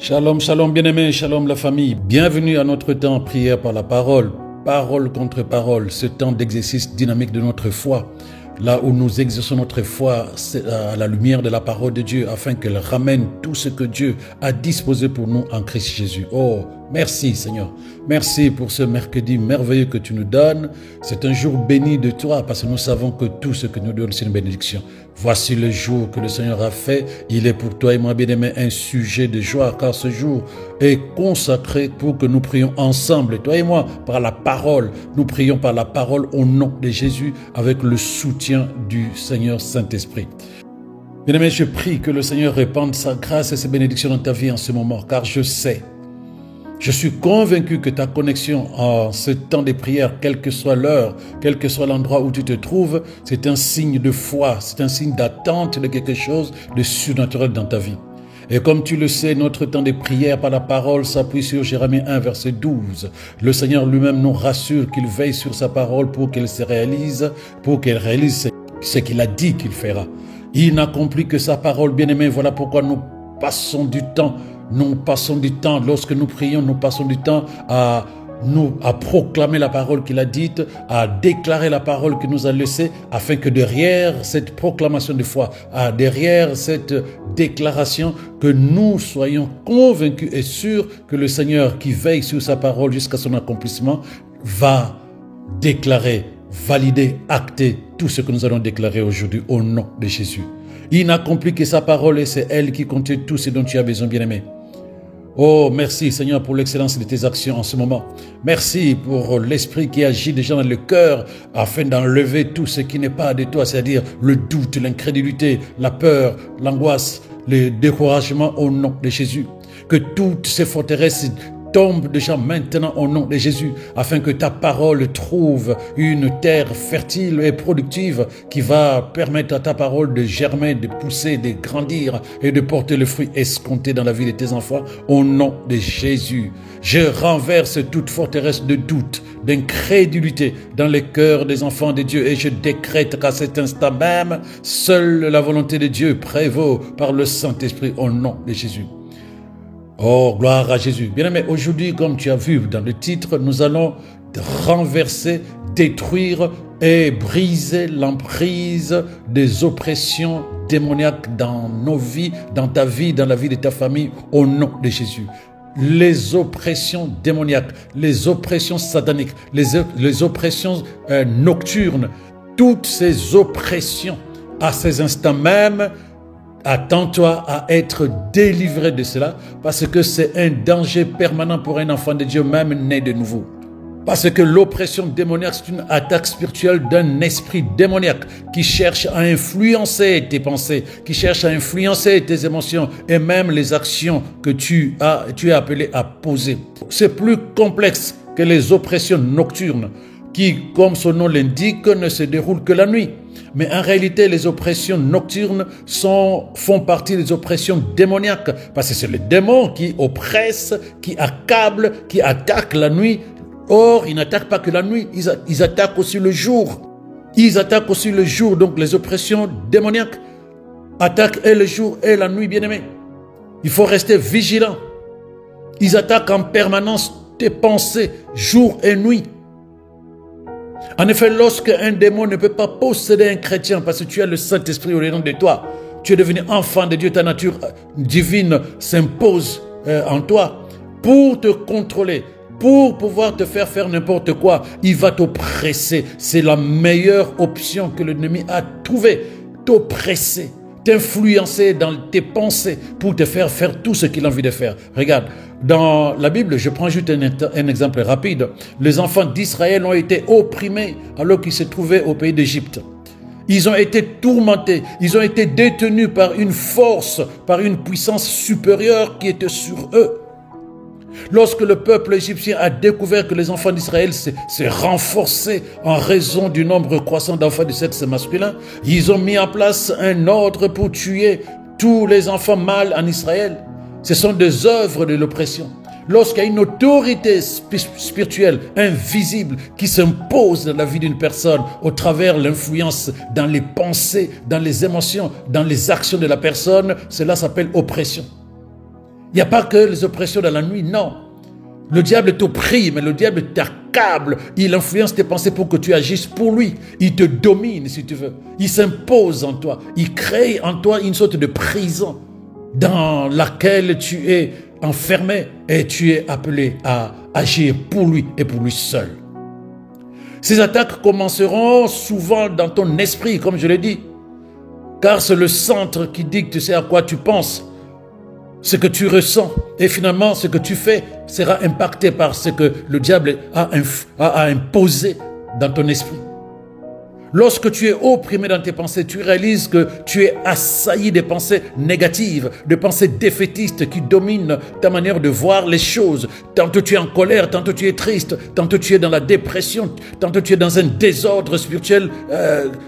Shalom, shalom bien-aimés, shalom la famille. Bienvenue à notre temps prière par la parole, parole contre parole, ce temps d'exercice dynamique de notre foi. Là où nous exerçons notre foi à la lumière de la parole de Dieu afin qu'elle ramène tout ce que Dieu a disposé pour nous en Christ Jésus. Oh, merci Seigneur. Merci pour ce mercredi merveilleux que tu nous donnes. C'est un jour béni de toi parce que nous savons que tout ce que nous donne, c'est une bénédiction. Voici le jour que le Seigneur a fait. Il est pour toi et moi, bien-aimé, un sujet de joie car ce jour est consacré pour que nous prions ensemble. Toi et moi, par la parole. Nous prions par la parole au nom de Jésus avec le soutien du Seigneur Saint-Esprit. Bien-aimé, je prie que le Seigneur répande sa grâce et ses bénédictions dans ta vie en ce moment car je suis convaincu que ta connexion en ce temps de prière, quelle que soit l'heure, quel que soit l'endroit où tu te trouves, c'est un signe de foi, c'est un signe d'attente de quelque chose de surnaturel dans ta vie. Et comme tu le sais, notre temps de prière par la parole s'appuie sur Jérémie 1, verset 12. Le Seigneur lui-même nous rassure qu'il veille sur sa parole pour qu'elle se réalise, pour qu'elle réalise ce qu'il a dit qu'il fera. Il n'accomplit que sa parole, bien-aimé. Voilà pourquoi nous passons du temps, lorsque nous prions, nous passons du temps à proclamer la parole qu'il a dite, à déclarer la parole qu'il nous a laissée, afin que derrière cette proclamation de foi, derrière cette déclaration, que nous soyons convaincus et sûrs que le Seigneur qui veille sur sa parole jusqu'à son accomplissement va déclarer, valider, acter tout ce que nous allons déclarer aujourd'hui au nom de Jésus. Il n'accomplit que sa parole et c'est elle qui contient tout ce dont tu as besoin, bien-aimé. Oh, merci Seigneur pour l'excellence de tes actions en ce moment. Merci pour l'esprit qui agit déjà dans le cœur afin d'enlever tout ce qui n'est pas de toi, c'est-à-dire le doute, l'incrédulité, la peur, l'angoisse, le découragement au nom de Jésus. Que toutes ces forteresses tombent déjà maintenant au nom de Jésus afin que ta parole trouve une terre fertile et productive qui va permettre à ta parole de germer, de pousser, de grandir et de porter le fruit escompté dans la vie de tes enfants au nom de Jésus. Je renverse toute forteresse de doute, d'incrédulité dans les cœurs des enfants de Dieu et je décrète qu'à cet instant même, seule la volonté de Dieu prévaut par le Saint-Esprit au nom de Jésus. Oh, gloire à Jésus. Bien-aimé, aujourd'hui, comme tu as vu dans le titre, nous allons renverser, détruire et briser l'emprise des oppressions démoniaques dans nos vies, dans ta vie, dans la vie de ta famille, au nom de Jésus. Les oppressions démoniaques, les oppressions sataniques, les oppressions nocturnes, toutes ces oppressions, à ces instants même, attends-toi à être délivré de cela parce que c'est un danger permanent pour un enfant de Dieu même né de nouveau. Parce que l'oppression démoniaque, c'est une attaque spirituelle d'un esprit démoniaque qui cherche à influencer tes pensées, qui cherche à influencer tes émotions et même les actions que tu es appelé à poser. C'est plus complexe que les oppressions nocturnes qui, comme son nom l'indique, ne se déroulent que la nuit. Mais en réalité, les oppressions nocturnes font partie des oppressions démoniaques. Parce que c'est le démon qui oppresse, qui accable, qui attaque la nuit. Or, ils n'attaquent pas que la nuit, ils attaquent aussi le jour. Ils attaquent aussi le jour. Donc, les oppressions démoniaques attaquent et le jour et la nuit, bien-aimés. Il faut rester vigilant. Ils attaquent en permanence tes pensées, jour et nuit. En effet, lorsque un démon ne peut pas posséder un chrétien parce que tu as le Saint-Esprit au dedans de toi, tu es devenu enfant de Dieu, ta nature divine s'impose en toi pour te contrôler, pour pouvoir te faire n'importe quoi. Il va t'oppresser. C'est la meilleure option que l'ennemi a trouvée, t'oppresser, t'influencer dans tes pensées pour te faire tout ce qu'il a envie de faire. Regarde, dans la Bible, je prends juste un exemple rapide. Les enfants d'Israël ont été opprimés alors qu'ils se trouvaient au pays d'Égypte. Ils ont été tourmentés, ils ont été détenus par une force, par une puissance supérieure qui était sur eux. Lorsque le peuple égyptien a découvert que les enfants d'Israël se renforçaient en raison du nombre croissant d'enfants du sexe masculin, ils ont mis en place un ordre pour tuer tous les enfants mâles en Israël. Ce sont des œuvres de l'oppression. Lorsqu'il y a une autorité spirituelle invisible qui s'impose dans la vie d'une personne au travers l'influence dans les pensées, dans les émotions, dans les actions de la personne, cela s'appelle oppression. Il n'y a pas que les oppressions dans la nuit, non. Le diable t'opprime, le diable t'accable. Il influence tes pensées pour que tu agisses pour lui. Il te domine, si tu veux. Il s'impose en toi. Il crée en toi une sorte de prison dans laquelle tu es enfermé et tu es appelé à agir pour lui et pour lui seul. Ces attaques commenceront souvent dans ton esprit, comme je l'ai dit, car c'est le centre qui dicte ce à quoi tu penses, ce que tu ressens, et finalement ce que tu fais sera impacté par ce que le diable a imposé dans ton esprit. Lorsque tu es opprimé dans tes pensées, tu réalises que tu es assailli des pensées négatives, des pensées défaitistes qui dominent ta manière de voir les choses. Tantôt tu es en colère, tantôt tu es triste, tantôt tu es dans la dépression, tantôt tu es dans un désordre spirituel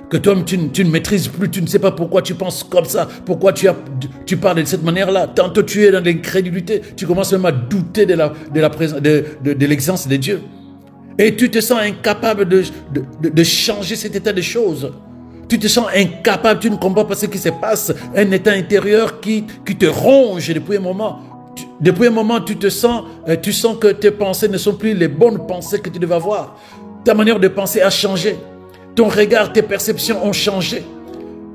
que toi tu ne maîtrises plus, tu ne sais pas pourquoi tu penses comme ça, pourquoi tu parles de cette manière-là. Tantôt tu es dans l'incrédulité, tu commences même à douter de l'existence de Dieu. Et tu te sens incapable de changer cet état de choses. Tu te sens incapable, tu ne comprends pas ce qui se passe. Un état intérieur qui te ronge depuis un moment. Depuis un moment, tu sens que tes pensées ne sont plus les bonnes pensées que tu devais avoir. Ta manière de penser a changé. Ton regard, tes perceptions ont changé.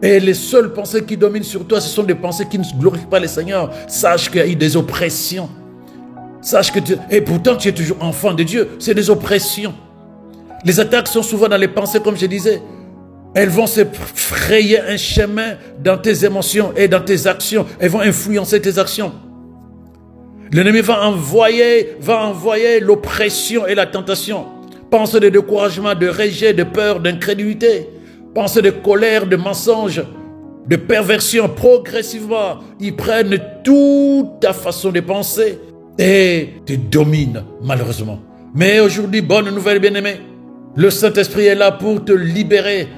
Et les seules pensées qui dominent sur toi, ce sont des pensées qui ne glorifient pas le Seigneur. Sache qu'il y a eu des oppressions. Sache que et pourtant tu es toujours enfant de Dieu, c'est des oppressions. Les attaques sont souvent dans les pensées, comme je disais. Elles vont se frayer un chemin dans tes émotions et dans tes actions. Elles vont influencer tes actions. L'ennemi va envoyer l'oppression et la tentation. Pensée de découragement, de rejet, de peur, d'incrédulité. Pensée de colère, de mensonge, de perversion. Progressivement, ils prennent toute ta façon de penser et te domine, malheureusement. Mais aujourd'hui, bonne nouvelle, bien-aimé. Le Saint-Esprit est là pour te libérer.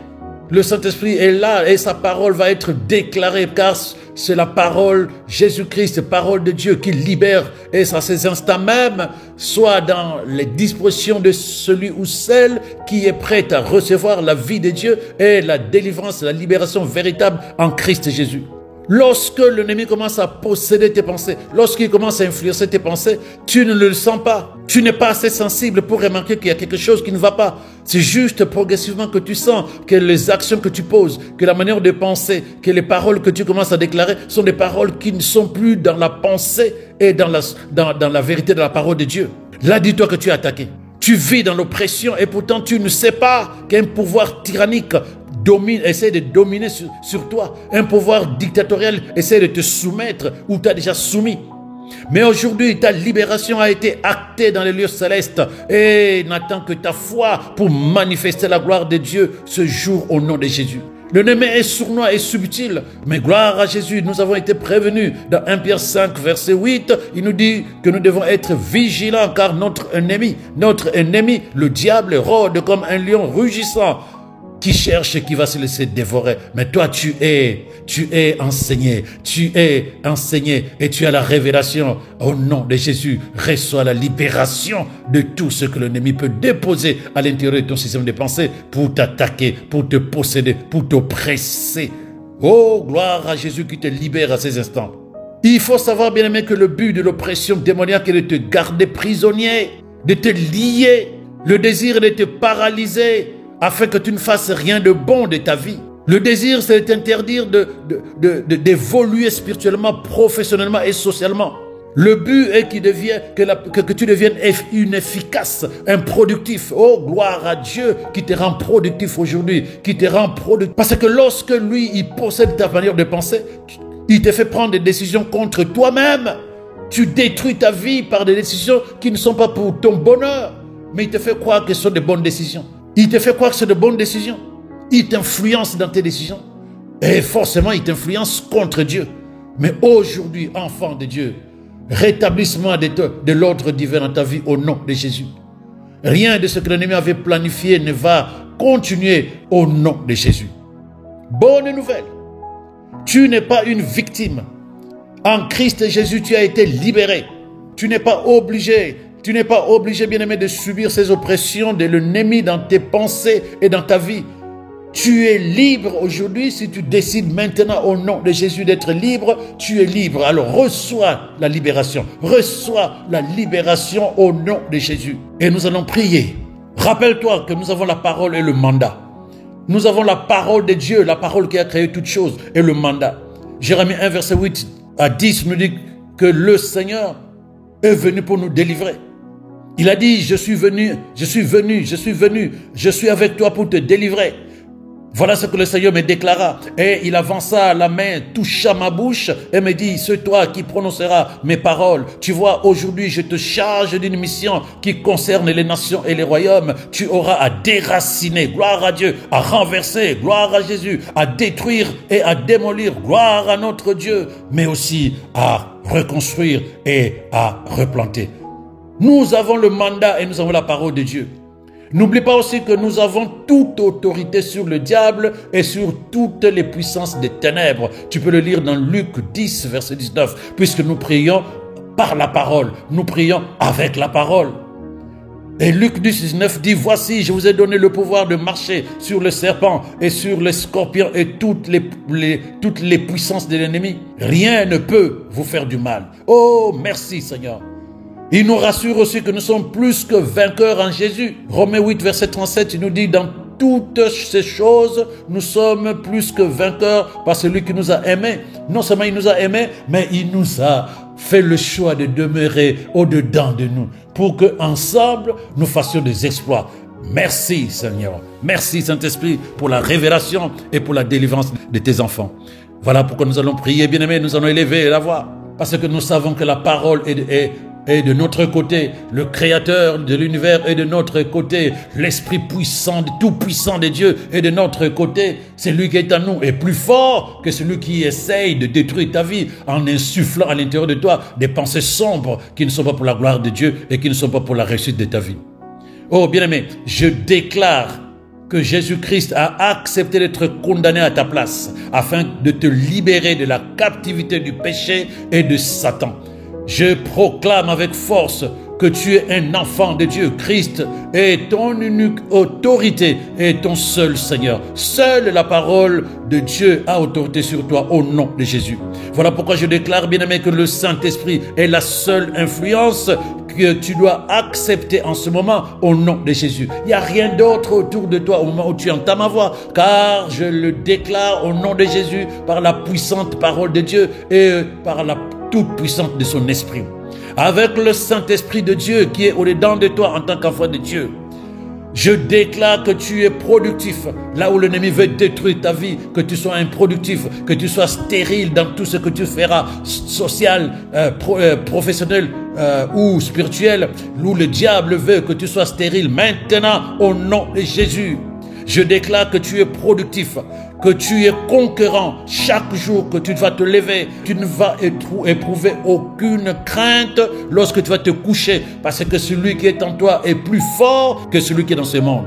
Le Saint-Esprit est là et sa parole va être déclarée, car c'est la parole Jésus-Christ, parole de Dieu qui libère. Et ça, ces instants même, soit dans les dispositions de celui ou celle qui est prêt à recevoir la vie de Dieu et la délivrance, la libération véritable en Christ Jésus. Lorsque l'ennemi commence à posséder tes pensées, lorsqu'il commence à influencer tes pensées, tu ne le sens pas. Tu n'es pas assez sensible pour remarquer qu'il y a quelque chose qui ne va pas. C'est juste progressivement que tu sens que les actions que tu poses, que la manière de penser, que les paroles que tu commences à déclarer sont des paroles qui ne sont plus dans la pensée et dans la vérité de la parole de Dieu. Là, dis-toi que tu es attaqué. Tu vis dans l'oppression et pourtant tu ne sais pas qu'un pouvoir tyrannique essaie de dominer sur toi. Un pouvoir dictatorial essaie de te soumettre ou t'a déjà soumis. Mais aujourd'hui, ta libération a été actée dans les lieux célestes et n'attend que ta foi pour manifester la gloire de Dieu ce jour au nom de Jésus. L'ennemi est sournois et subtil, mais gloire à Jésus, nous avons été prévenus. Dans 1 Pierre 5, verset 8, il nous dit que nous devons être vigilants car notre ennemi, le diable, rôde comme un lion rugissant qui cherche, qui va se laisser dévorer. Mais toi, tu es enseigné et tu as la révélation. Au nom de Jésus, reçois la libération de tout ce que l'ennemi peut déposer à l'intérieur de ton système de pensée pour t'attaquer, pour te posséder, pour t'oppresser. Oh, gloire à Jésus qui te libère à ces instants. Il faut savoir, bien aimé, que le but de l'oppression démoniaque est de te garder prisonnier, de te lier, le désir de te paralyser, afin que tu ne fasses rien de bon de ta vie. Le désir, c'est de t'interdire d'évoluer spirituellement, professionnellement et socialement. Le but est que tu deviennes inefficace, improductif. Oh, gloire à Dieu qui te rend productif aujourd'hui, qui te rend productif. Parce que lorsque lui, il possède ta manière de penser, il te fait prendre des décisions contre toi-même. Tu détruis ta vie par des décisions qui ne sont pas pour ton bonheur, mais il te fait croire que ce sont des bonnes décisions. Il te fait croire que c'est de bonnes décisions. Il t'influence dans tes décisions. Et forcément, il t'influence contre Dieu. Mais aujourd'hui, enfant de Dieu, rétablissement de l'ordre divin dans ta vie au nom de Jésus. Rien de ce que l'ennemi avait planifié ne va continuer au nom de Jésus. Bonne nouvelle. Tu n'es pas une victime. En Christ Jésus, tu as été libéré. Tu n'es pas obligé. Tu n'es pas obligé, bien-aimé, de subir ces oppressions de l'ennemi dans tes pensées et dans ta vie. Tu es libre aujourd'hui si tu décides maintenant au nom de Jésus d'être libre. Tu es libre. Alors reçois la libération. Reçois la libération au nom de Jésus. Et nous allons prier. Rappelle-toi que nous avons la parole et le mandat. Nous avons la parole de Dieu, la parole qui a créé toutes choses et le mandat. Jérémie 1, verset 8 à 10 nous dit que le Seigneur est venu pour nous délivrer. Il a dit, je suis avec toi pour te délivrer. Voilà ce que le Seigneur me déclara. Et il avança la main, toucha ma bouche et me dit, c'est toi qui prononceras mes paroles. Tu vois, aujourd'hui, je te charge d'une mission qui concerne les nations et les royaumes. Tu auras à déraciner, gloire à Dieu, à renverser, gloire à Jésus, à détruire et à démolir, gloire à notre Dieu, mais aussi à reconstruire et à replanter. Nous avons le mandat et nous avons la parole de Dieu. N'oublie pas aussi que nous avons toute autorité sur le diable et sur toutes les puissances des ténèbres. Tu peux le lire dans Luc 10, verset 19. Puisque nous prions par la parole, nous prions avec la parole. Et Luc 10, 19 dit, voici, je vous ai donné le pouvoir de marcher sur le serpent et sur les scorpions et toutes les puissances de l'ennemi. Rien ne peut vous faire du mal. Oh, merci Seigneur. Il nous rassure aussi que nous sommes plus que vainqueurs en Jésus. Romains 8, verset 37, il nous dit, dans toutes ces choses, nous sommes plus que vainqueurs par celui qui nous a aimés. Non seulement il nous a aimés, mais il nous a fait le choix de demeurer au-dedans de nous pour qu'ensemble, nous fassions des exploits. Merci Seigneur. Merci Saint-Esprit pour la révélation et pour la délivrance de tes enfants. Voilà pourquoi nous allons prier, bien-aimés, nous allons élever la voix. Parce que nous savons que la parole est de notre côté, le Créateur de l'univers est de notre côté, l'Esprit puissant, tout puissant de Dieu est de notre côté. Celui qui est en nous est plus fort que celui qui essaye de détruire ta vie en insufflant à l'intérieur de toi des pensées sombres qui ne sont pas pour la gloire de Dieu et qui ne sont pas pour la réussite de ta vie. Oh bien-aimé, je déclare que Jésus-Christ a accepté d'être condamné à ta place afin de te libérer de la captivité du péché et de Satan. Je proclame avec force que tu es un enfant de Dieu. Christ est ton unique autorité et ton seul Seigneur. Seule la parole de Dieu a autorité sur toi au nom de Jésus. Voilà pourquoi je déclare, bien-aimé, que le Saint-Esprit est la seule influence que tu dois accepter en ce moment au nom de Jésus. Il n'y a rien d'autre autour de toi au moment où tu entends ma voix, car je le déclare au nom de Jésus par la puissante parole de Dieu et par la toute puissante de son esprit. Avec le Saint-Esprit de Dieu qui est au-dedans de toi en tant qu'enfant de Dieu, je déclare que tu es productif. Là où l'ennemi veut détruire ta vie, que tu sois improductif, que tu sois stérile dans tout ce que tu feras, social, professionnel ou spirituel, où le diable veut que tu sois stérile. Maintenant, au nom de Jésus, je déclare que tu es productif, que tu es conquérant. Chaque jour que tu vas te lever, tu ne vas éprouver aucune crainte lorsque tu vas te coucher, parce que celui qui est en toi est plus fort que celui qui est dans ce monde.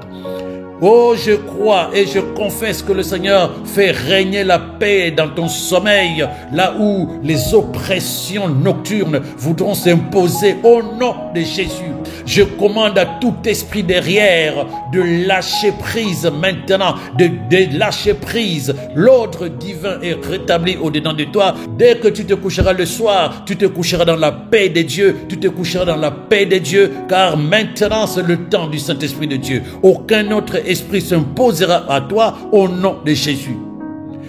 Oh, je crois et je confesse que le Seigneur fait régner la paix dans ton sommeil, là où les oppressions nocturnes voudront s'imposer au nom de Jésus. Je commande à tout esprit derrière de lâcher prise maintenant, de lâcher prise. L'ordre divin est rétabli au-dedans de toi. Dès que tu te coucheras le soir, tu te coucheras dans la paix de Dieu, tu te coucheras dans la paix de Dieu, car maintenant c'est le temps du Saint-Esprit de Dieu. Aucun autre esprit s'imposera à toi au nom de Jésus.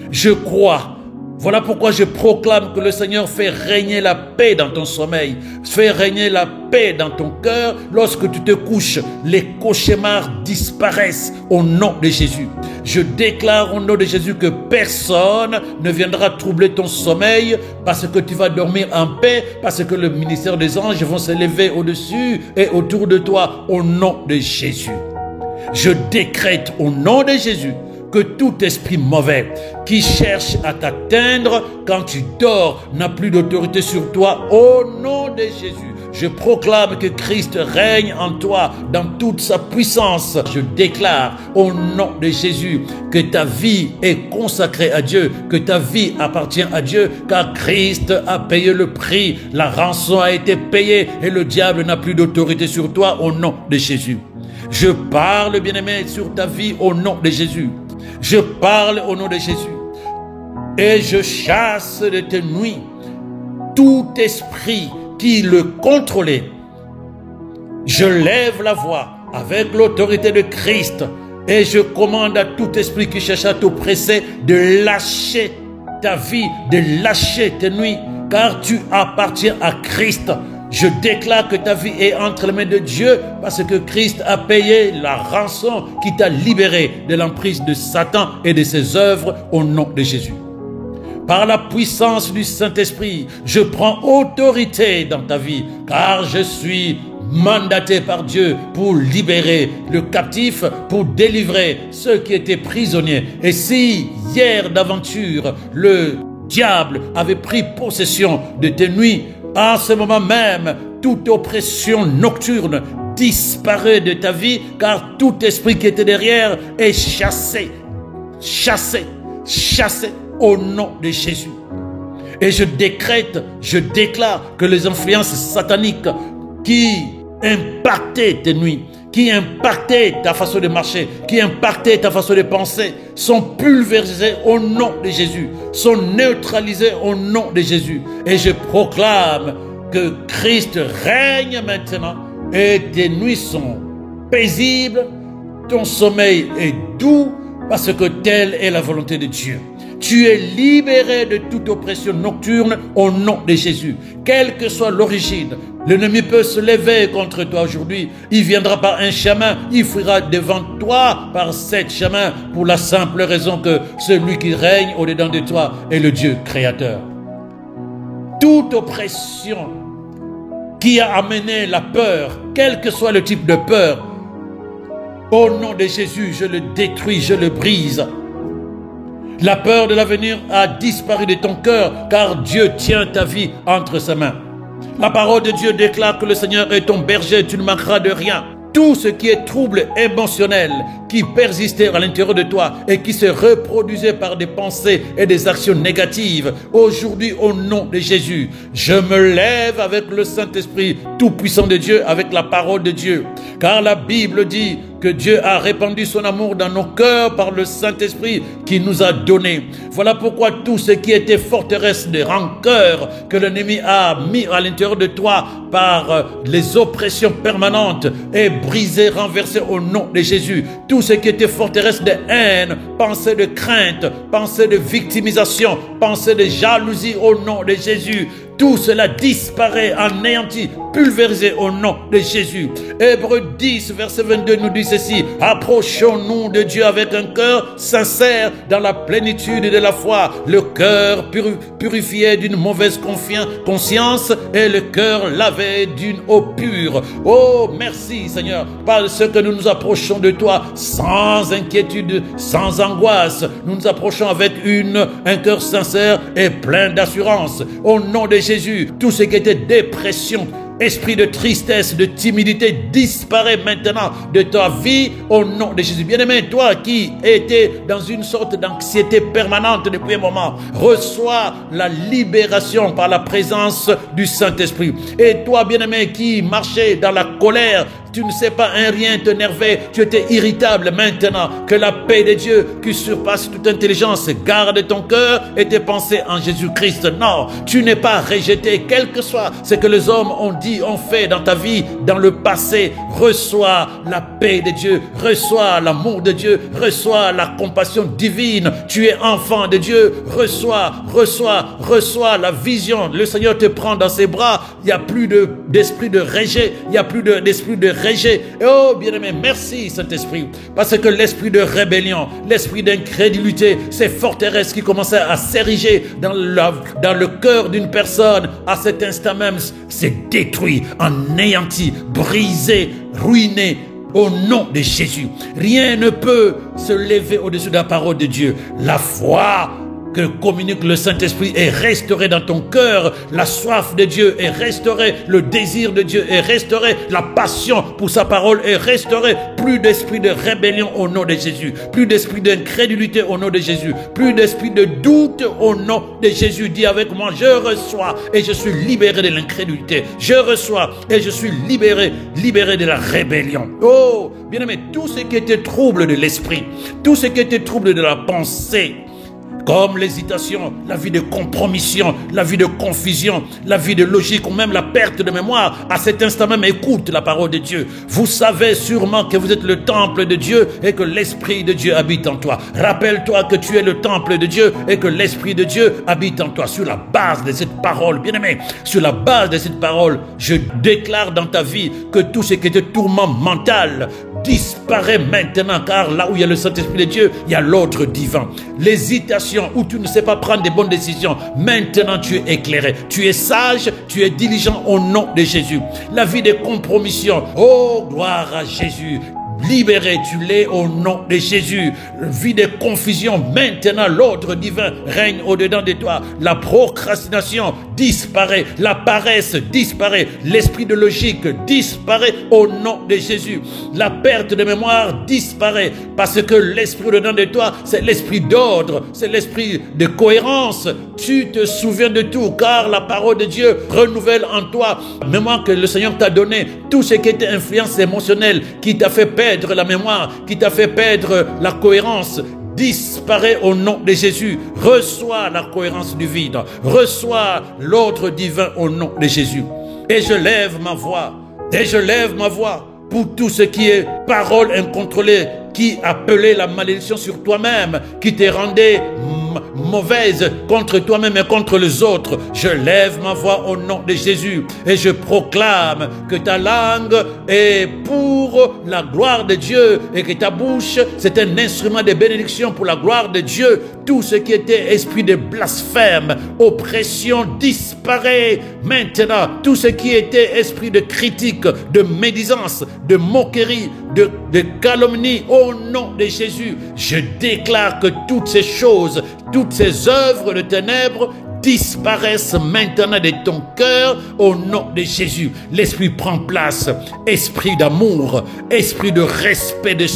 Je crois. Voilà pourquoi je proclame que le Seigneur fait régner la paix dans ton sommeil, fait régner la paix dans ton cœur. Lorsque tu te couches, les cauchemars disparaissent au nom de Jésus. Je déclare au nom de Jésus que personne ne viendra troubler ton sommeil parce que tu vas dormir en paix, parce que le ministère des anges vont s'élever au-dessus et autour de toi au nom de Jésus. Je décrète au nom de Jésus que tout esprit mauvais qui cherche à t'atteindre quand tu dors n'a plus d'autorité sur toi au nom de Jésus. Je proclame que Christ règne en toi dans toute sa puissance. Je déclare au nom de Jésus que ta vie est consacrée à Dieu, que ta vie appartient à Dieu, car Christ a payé le prix, la rançon a été payée et le diable n'a plus d'autorité sur toi au nom de Jésus. Je parle, bien-aimé, sur ta vie au nom de Jésus. Je parle au nom de Jésus. Et je chasse de tes nuits tout esprit qui le contrôlait. Je lève la voix avec l'autorité de Christ et je commande à tout esprit qui cherche à t'oppresser de lâcher ta vie, de lâcher tes nuits, car tu appartiens à Christ. Je déclare que ta vie est entre les mains de Dieu parce que Christ a payé la rançon qui t'a libéré de l'emprise de Satan et de ses œuvres au nom de Jésus. Par la puissance du Saint-Esprit, je prends autorité dans ta vie car je suis mandaté par Dieu pour libérer le captif, pour délivrer ceux qui étaient prisonniers. Et si hier d'aventure, le diable avait pris possession de tes nuits, à ce moment même, toute oppression nocturne disparaît de ta vie, car tout esprit qui était derrière est chassé, chassé, chassé au nom de Jésus. Et je décrète, je déclare que les influences sataniques qui impactaient tes nuits, qui impactaient ta façon de marcher, qui impactaient ta façon de penser, sont pulvérisées au nom de Jésus, sont neutralisées au nom de Jésus. Et je proclame que Christ règne maintenant et tes nuits sont paisibles, ton sommeil est doux parce que telle est la volonté de Dieu. Tu es libéré de toute oppression nocturne au nom de Jésus. Quelle que soit l'origine, l'ennemi peut se lever contre toi aujourd'hui. Il viendra par un chemin, il fuira devant toi par 7 chemins pour la simple raison que celui qui règne au-dedans de toi est le Dieu créateur. Toute oppression qui a amené la peur, quel que soit le type de peur, au nom de Jésus, je le détruis, je le brise. La peur de l'avenir a disparu de ton cœur, car Dieu tient ta vie entre ses mains. La parole de Dieu déclare que le Seigneur est ton berger, tu ne manqueras de rien. Tout ce qui est trouble émotionnel, qui persistait à l'intérieur de toi et qui se reproduisait par des pensées et des actions négatives, aujourd'hui, au nom de Jésus, je me lève avec le Saint-Esprit tout-puissant de Dieu, avec la parole de Dieu. Car la Bible dit que Dieu a répandu son amour dans nos cœurs par le Saint-Esprit qui nous a donné. Voilà pourquoi tout ce qui était forteresse de rancœur que l'ennemi a mis à l'intérieur de toi par les oppressions permanentes est brisé, renversé au nom de Jésus. Tout ce qui était forteresse de haine, pensée de crainte, pensée de victimisation, pensée de jalousie au nom de Jésus, tout cela disparaît, anéanti, pulvérisé au nom de Jésus. Hébreux 10, verset 22 nous dit ceci: approchons-nous de Dieu avec un cœur sincère dans la plénitude de la foi, le cœur purifié d'une mauvaise conscience et le cœur lavé d'une eau pure. Oh, merci Seigneur, parce que nous nous approchons de toi sans inquiétude, sans angoisse. Nous nous approchons avec un cœur sincère et plein d'assurance. Au nom de Jésus, tout ce qui était dépression, esprit de tristesse, de timidité disparaît maintenant de ta vie au nom de Jésus. Bien-aimé, toi qui étais dans une sorte d'anxiété permanente depuis un moment, reçois la libération par la présence du Saint-Esprit. Et toi, bien-aimé, qui marchais dans la colère, tu ne sais pas, un rien t'énervait, tu étais irritable. Maintenant, que la paix de Dieu qui surpasse toute intelligence garde ton cœur et tes pensées en Jésus-Christ. Non, tu n'es pas rejeté, quel que soit ce que les hommes ont dit, ont fait dans ta vie, dans le passé. Reçois la paix de Dieu, reçois l'amour de Dieu, reçois la compassion divine. Tu es enfant de Dieu, reçois reçois la vision. Le Seigneur te prend dans ses bras. Il n'y a plus d'esprit de rejet, il n'y a plus d'esprit de rejet. Oh bien-aimé, merci Saint-Esprit, parce que l'esprit de rébellion, l'esprit d'incrédulité, ces forteresses qui commençaient à s'ériger dans le cœur d'une personne, à cet instant même, c'est détruit, anéanti, brisé, ruiné, au nom de Jésus. Rien ne peut se lever au-dessus de la parole de Dieu. La foi que communique le Saint-Esprit est restauré dans ton cœur. La soif de Dieu est restaurée. Le désir de Dieu est restauré. La passion pour sa parole est restaurée. Plus d'esprit de rébellion au nom de Jésus. Plus d'esprit d'incrédulité au nom de Jésus. Plus d'esprit de doute au nom de Jésus. Dis avec moi, je reçois et je suis libéré de l'incrédulité. Je reçois et je suis libéré de la rébellion. Oh, bien-aimé, tout ce qui était trouble de l'esprit, tout ce qui était trouble de la pensée, comme l'hésitation, la vie de compromission, la vie de confusion, la vie de logique ou même la perte de mémoire. À cet instant même, écoute la parole de Dieu. Vous savez sûrement que vous êtes le temple de Dieu et que l'Esprit de Dieu habite en toi. Rappelle-toi que tu es le temple de Dieu et que l'Esprit de Dieu habite en toi. Sur la base de cette parole, bien-aimé, sur la base de cette parole, je déclare dans ta vie que tout ce qui était tourment mental disparaît maintenant, car là où il y a le Saint-Esprit de Dieu, il y a l'autre divin. L'hésitation où tu ne sais pas prendre des bonnes décisions, maintenant tu es éclairé, tu es sage, tu es diligent au nom de Jésus. La vie de compromission, oh gloire à Jésus. Libéré, tu l'es au nom de Jésus. Vie de confusion, maintenant l'ordre divin règne au-dedans de toi. La procrastination disparaît, la paresse disparaît, l'esprit de logique disparaît au nom de Jésus. La perte de mémoire disparaît parce que l'esprit au-dedans de toi, c'est l'esprit d'ordre, c'est l'esprit de cohérence. Tu te souviens de tout car la parole de Dieu renouvelle en toi la mémoire que le Seigneur t'a donnée. Tout ce qui était influence émotionnelle qui t'a fait perdre la mémoire, qui t'a fait perdre la cohérence, disparaît au nom de Jésus. Reçois la cohérence du vide. Reçois l'ordre divin au nom de Jésus. Et je lève ma voix. Et je lève ma voix pour tout ce qui est parole incontrôlée, qui appelait la malédiction sur toi-même, qui te rendait mauvaise contre toi-même et contre les autres. Je lève ma voix au nom de Jésus et je proclame que ta langue est pour la gloire de Dieu et que ta bouche c'est un instrument de bénédiction pour la gloire de Dieu. Tout ce qui était esprit de blasphème, oppression disparaît maintenant. Tout ce qui était esprit de critique, de médisance, de moquerie, de calomnie, au nom de Jésus, je déclare que toutes ces choses, toutes ces œuvres de ténèbres disparaissent maintenant de ton cœur au nom de Jésus. L'esprit prend place, esprit d'amour, esprit de respect des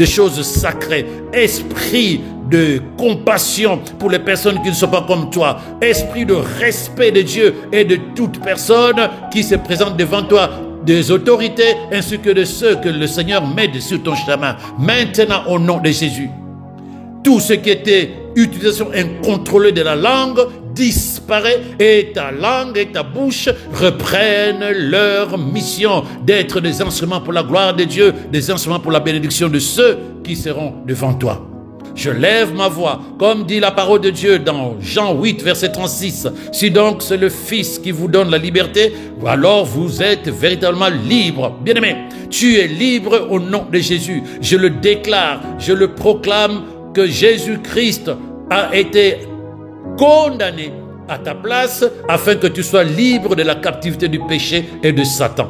choses sacrées, esprit de compassion pour les personnes qui ne sont pas comme toi, esprit de respect de Dieu et de toute personne qui se présente devant toi, des autorités ainsi que de ceux que le Seigneur met sur ton chemin. Maintenant, au nom de Jésus, tout ce qui était utilisation incontrôlée de la langue disparaît et ta langue et ta bouche reprennent leur mission d'être des instruments pour la gloire de Dieu, des instruments pour la bénédiction de ceux qui seront devant toi. Je lève ma voix, comme dit la parole de Dieu dans Jean 8, verset 36. Si donc c'est le Fils qui vous donne la liberté, alors vous êtes véritablement libre. Bien-aimé, tu es libre au nom de Jésus. Je le déclare, je le proclame que Jésus-Christ a été condamné à ta place afin que tu sois libre de la captivité du péché et de Satan.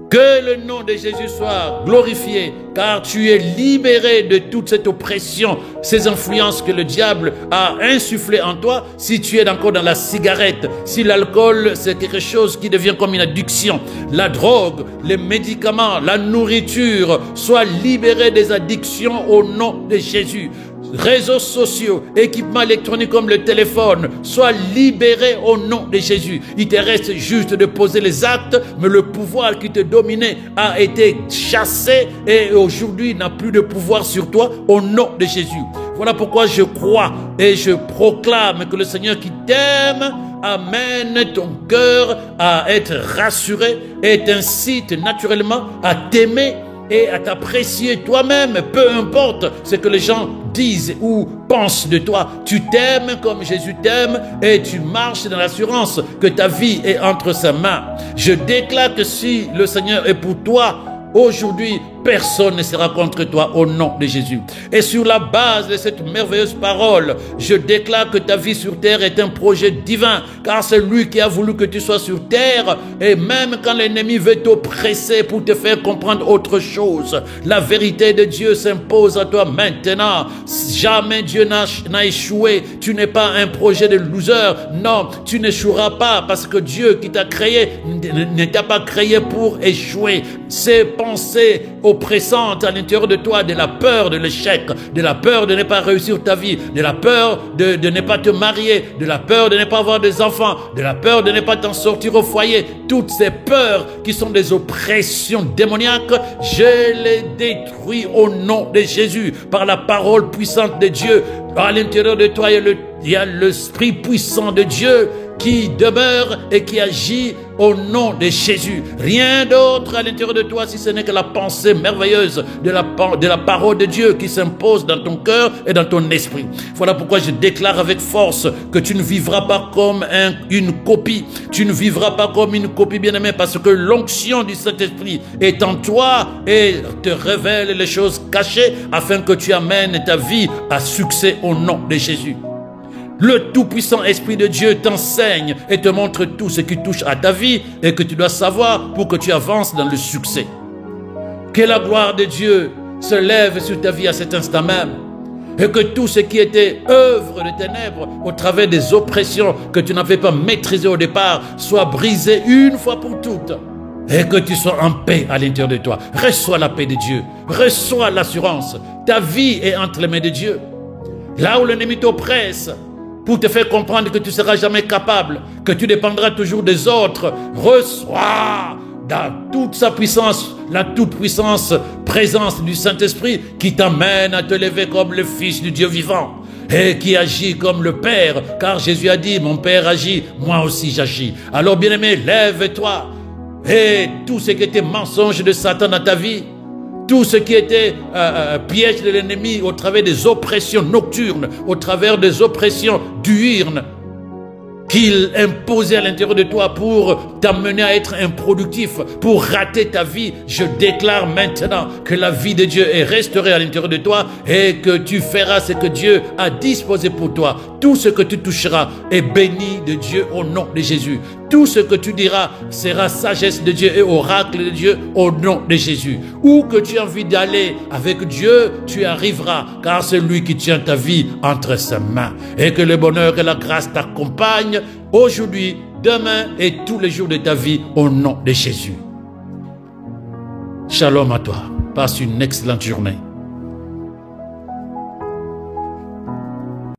Que le nom de Jésus soit glorifié, car tu es libéré de toute cette oppression, ces influences que le diable a insufflées en toi. Si tu es encore dans la cigarette, si l'alcool c'est quelque chose qui devient comme une addiction, la drogue, les médicaments, la nourriture, sois libéré des addictions au nom de Jésus. Réseaux sociaux, équipements électroniques comme le téléphone, sois libéré au nom de Jésus. Il te reste juste de poser les actes, mais le pouvoir qui te dominait a été chassé et aujourd'hui n'a plus de pouvoir sur toi au nom de Jésus. Voilà pourquoi je crois et je proclame que le Seigneur qui t'aime amène ton cœur à être rassuré et t'incite naturellement à t'aimer et à t'apprécier toi-même, peu importe ce que les gens disent ou pensent de toi. Tu t'aimes comme Jésus t'aime et tu marches dans l'assurance que ta vie est entre ses mains. Je déclare que si le Seigneur est pour toi, aujourd'hui, personne ne sera contre toi au nom de Jésus. Et sur la base de cette merveilleuse parole, je déclare que ta vie sur terre est un projet divin, car c'est lui qui a voulu que tu sois sur terre. Et même quand l'ennemi veut t'oppresser pour te faire comprendre autre chose, la vérité de Dieu s'impose à toi maintenant. Jamais Dieu n'a échoué. Tu n'es pas un projet de loser. Non, tu n'échoueras pas, parce que Dieu qui t'a créé ne t'a pas créé pour échouer. Ces pensées oppressantes à l'intérieur de toi, de la peur de l'échec, de la peur de ne pas réussir ta vie, de la peur de ne pas te marier, de la peur de ne pas avoir des enfants, de la peur de ne pas t'en sortir au foyer, toutes ces peurs qui sont des oppressions démoniaques, je les détruis au nom de Jésus, par la parole puissante de Dieu. À l'intérieur de toi, il y a l'Esprit puissant de Dieu qui demeure et qui agit au nom de Jésus. Rien d'autre à l'intérieur de toi si ce n'est que la pensée merveilleuse de la parole de Dieu qui s'impose dans ton cœur et dans ton esprit. Voilà pourquoi je déclare avec force que tu ne vivras pas comme une copie. Tu ne vivras pas comme une copie, bien-aimé, parce que l'onction du Saint-Esprit est en toi et te révèle les choses cachées afin que tu amènes ta vie à succès au nom de Jésus. Le tout-puissant Esprit de Dieu t'enseigne et te montre tout ce qui touche à ta vie et que tu dois savoir pour que tu avances dans le succès. Que la gloire de Dieu se lève sur ta vie à cet instant même et que tout ce qui était œuvre de ténèbres au travers des oppressions que tu n'avais pas maîtrisées au départ soit brisé une fois pour toutes et que tu sois en paix à l'intérieur de toi. Reçois la paix de Dieu, reçois l'assurance. Ta vie est entre les mains de Dieu. Là où l'ennemi t'oppresse, pour te faire comprendre que tu ne seras jamais capable, que tu dépendras toujours des autres, reçois dans toute sa puissance, la toute-puissance présence du Saint-Esprit qui t'amène à te lever comme le Fils du Dieu vivant et qui agit comme le Père, car Jésus a dit, mon Père agit, moi aussi j'agis. Alors bien-aimé, lève-toi et tout ce qui était mensonge de Satan dans ta vie, tout ce qui était piège de l'ennemi au travers des oppressions nocturnes, au travers des oppressions diurnes qu'il imposait à l'intérieur de toi pour t'amener à être improductif, pour rater ta vie, je déclare maintenant que la vie de Dieu est restaurée à l'intérieur de toi et que tu feras ce que Dieu a disposé pour toi. Tout ce que tu toucheras est béni de Dieu au nom de Jésus. Tout ce que tu diras sera sagesse de Dieu et oracle de Dieu au nom de Jésus. Où que tu aies envie d'aller avec Dieu, tu arriveras, car c'est lui qui tient ta vie entre ses mains. Et que le bonheur et la grâce t'accompagnent aujourd'hui, demain et tous les jours de ta vie au nom de Jésus. Shalom à toi. Passe une excellente journée.